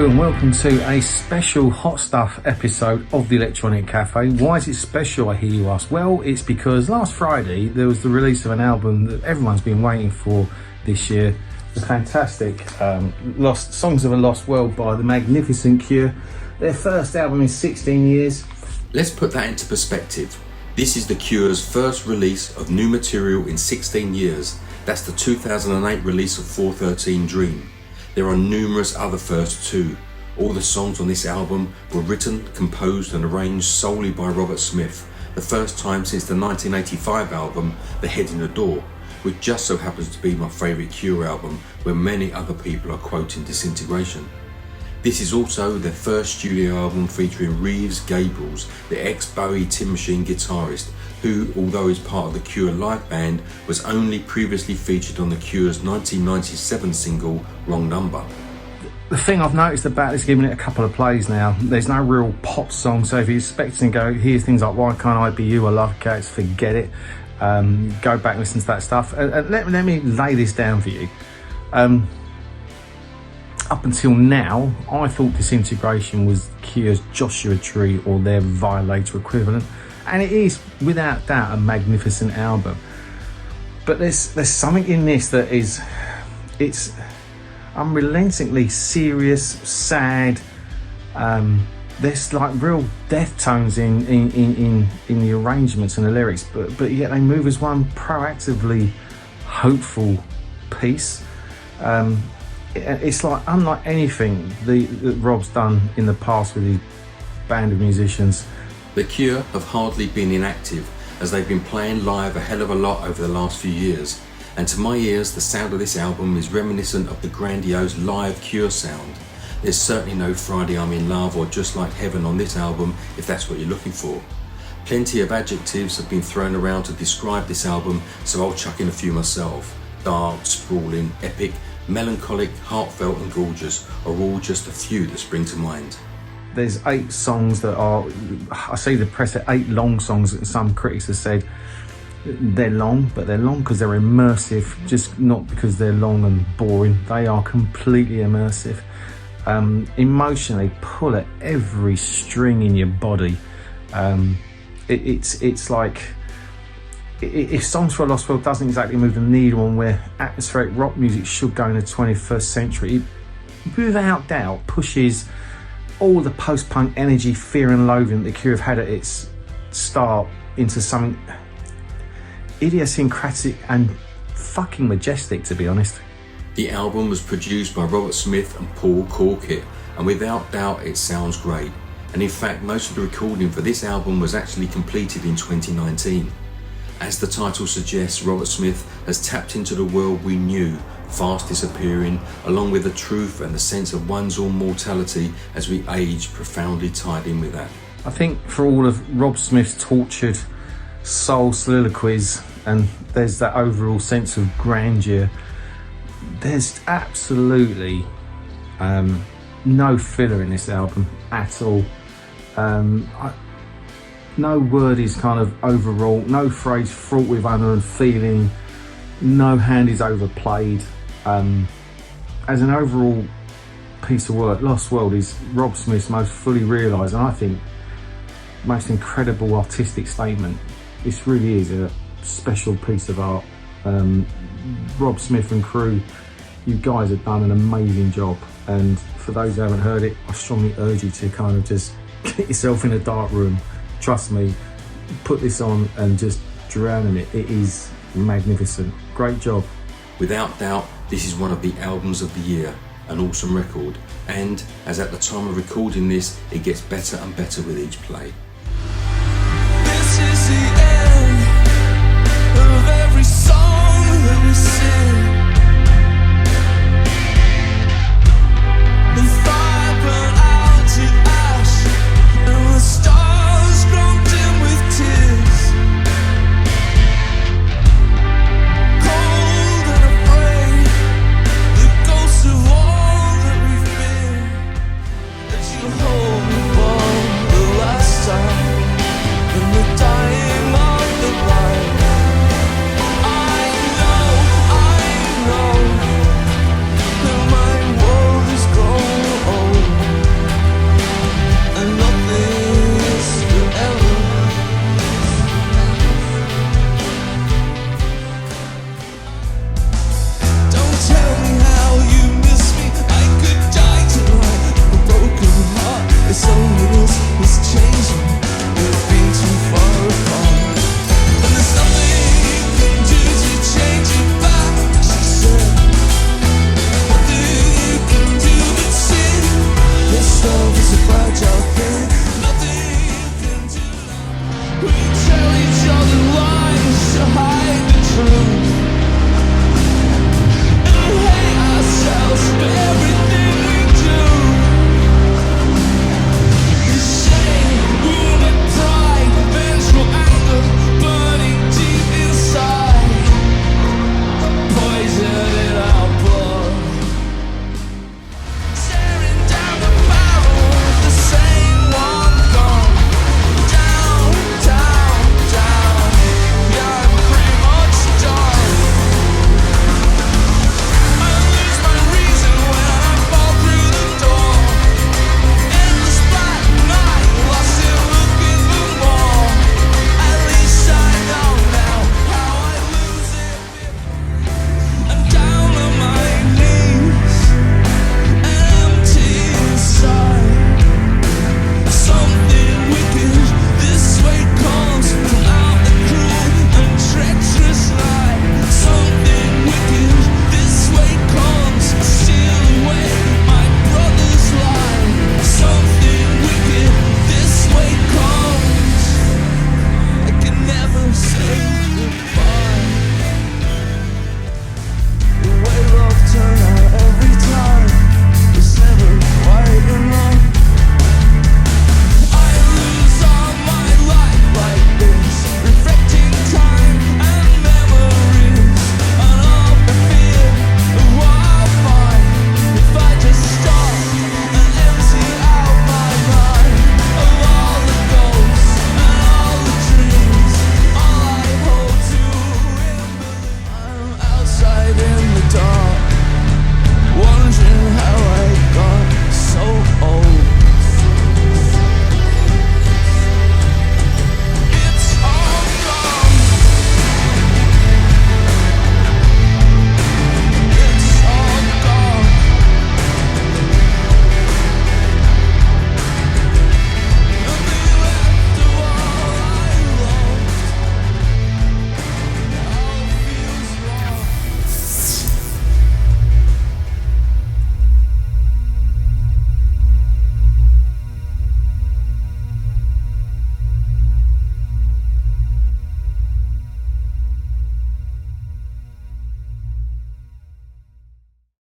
Hello and welcome to a special Hot Stuff episode of the Electronic Cafe. Why is it special, I hear you ask? Well, it's because last Friday there was the release of an album that everyone's been waiting for this year. The fantastic Songs of a Lost World by the magnificent Cure. Their first album in 16 years. Let's put that into perspective. This is the Cure's first release of new material in 16 years. That's the 2008 release of 413 Dream. There are numerous other firsts too. All the songs on this album were written, composed and arranged solely by Robert Smith, the first time since the 1985 album The Head in the Door, which just so happens to be my favourite Cure album, where many other people are quoting Disintegration. This is also their first studio album featuring Reeves Gabrels, the ex-Bowie Tin Machine guitarist, who, although is part of the Cure live band, was only previously featured on the Cure's 1997 single Wrong Number. The thing I've noticed about this, giving it a couple of plays now, there's no real pop song, so if you're expecting to go, hear things like Why Can't I Be You or Love Cats, forget it. Go back and listen to that stuff. Let me lay this down for you. Up until now, I thought Disintegration was Cure's Joshua Tree or their Violator equivalent, and it is without doubt a magnificent album. But there's something in this that it's unrelentingly serious, sad. There's like real death tones in the arrangements and the lyrics, but yet they move as one proactively hopeful piece. It's like unlike anything that Rob's done in the past with his band of musicians. The Cure have hardly been inactive, as they've been playing live a hell of a lot over the last few years, and to my ears the sound of this album is reminiscent of the grandiose live Cure sound. There's certainly no Friday I'm in Love or Just Like Heaven on this album, if that's what you're looking for. Plenty of adjectives have been thrown around to describe this album, so I'll chuck in a few myself. Dark, sprawling, epic, melancholic, heartfelt and gorgeous are all just a few that spring to mind. There's 8 songs that are, I see the press at 8 long songs, and some critics have said they're long, but they're long because they're immersive, just not because they're long and boring. They are completely immersive. Emotionally pull at every string in your body. It's like, if Songs for a Lost World doesn't exactly move the needle on where atmospheric rock music should go in the 21st century, it without doubt pushes all the post-punk energy, fear and loathing that the Cure have had at its start into something idiosyncratic and fucking majestic, to be honest. The album was produced by Robert Smith and Paul Corkett, and without doubt it sounds great. And in fact, most of the recording for this album was actually completed in 2019. As the title suggests, Robert Smith has tapped into the world we knew, fast disappearing, along with the truth and the sense of one's own mortality as we age, profoundly tied in with that. I think for all of Rob Smith's tortured soul soliloquies, and there's that overall sense of grandeur, there's absolutely no filler in this album at all. No word is kind of overwrought, no phrase fraught with unearned feeling, no hand is overplayed. As an overall piece of work, Lost World is Rob Smith's most fully realised and I think most incredible artistic statement. This really is a special piece of art. Rob Smith and crew, you guys have done an amazing job, and for those who haven't heard it, I strongly urge you to kind of just get yourself in a dark room. Trust me, put this on and just drown in it. It is magnificent. Great job. Without doubt, this is one of the albums of the year, an awesome record, and as at the time of recording this, it gets better and better with each play. This is the end.